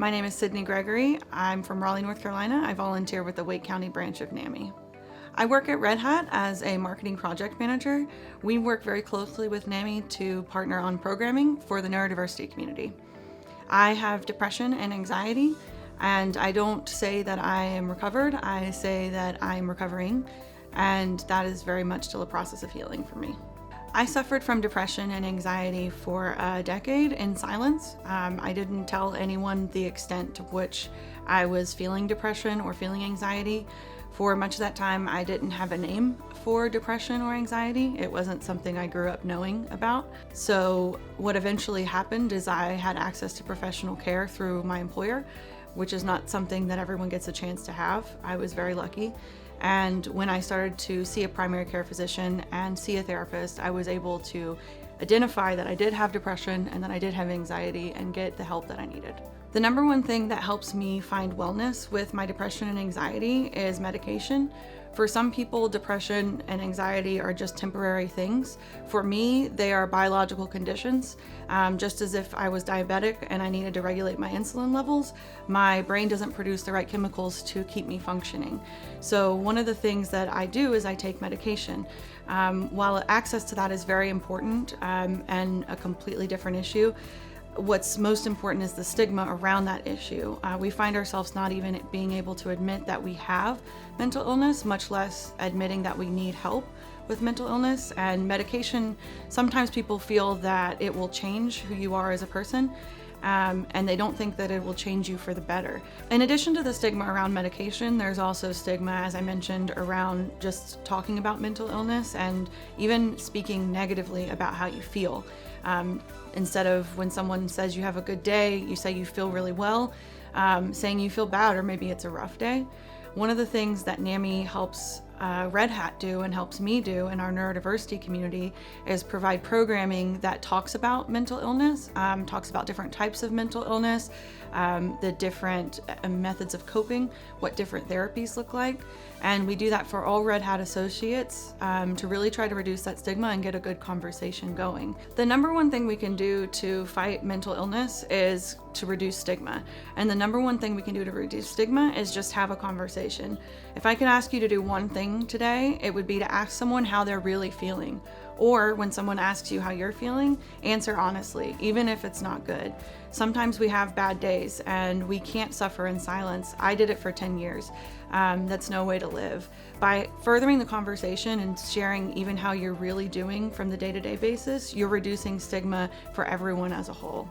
My name is Sydney Gregory. I'm from Raleigh, North Carolina. I volunteer with the Wake County branch of NAMI. I work at Red Hat as a marketing project manager. We work very closely with NAMI to partner on programming for the neurodiversity community. I have depression and anxiety, and I don't say that I am recovered, I say that I'm recovering, and that is very much still a process of healing for me. I suffered from depression and anxiety for a decade in silence. I didn't tell anyone the extent to which I was feeling depression or feeling anxiety. For much of that time, I didn't have a name for depression or anxiety. It wasn't something I grew up knowing about. So what eventually happened is I had access to professional care through my employer, which is not something that everyone gets a chance to have. I was very lucky. And when I started to see a primary care physician and see a therapist, I was able to identify that I did have depression and that I did have anxiety and get the help that I needed. The number one thing that helps me find wellness with my depression and anxiety is medication. For some people, depression and anxiety are just temporary things. For me, they are biological conditions. Just as if I was diabetic and I needed to regulate my insulin levels, my brain doesn't produce the right chemicals to keep me functioning. So one of the things that I do is I take medication. While access to that is very important and a completely different issue, what's most important is the stigma around that issue. We find ourselves not even being able to admit that we have mental illness, much less admitting that we need help with mental illness. And medication, sometimes people feel that it will change who you are as a person, and they don't think that it will change you for the better. In addition to the stigma around medication, there's also stigma, as I mentioned, around just talking about mental illness and even speaking negatively about how you feel. Instead of when someone says you have a good day, you say you feel really well, saying you feel bad or maybe it's a rough day. One of the things that NAMI helps Red Hat do and helps me do in our neurodiversity community is provide programming that talks about mental illness, talks about different types of mental illness, the different methods of coping, what different therapies look like. And we do that for all Red Hat associates to really try to reduce that stigma and get a good conversation going. The number one thing we can do to fight mental illness is to reduce stigma. And the number one thing we can do to reduce stigma is just have a conversation. If I could ask you to do one thing today, it would be to ask someone how they're really feeling. Or when someone asks you how you're feeling, answer honestly, even if it's not good. Sometimes we have bad days and we can't suffer in silence. I did it for 10 years. That's no way to live. By furthering the conversation and sharing even how you're really doing from the day-to-day basis, you're reducing stigma for everyone as a whole.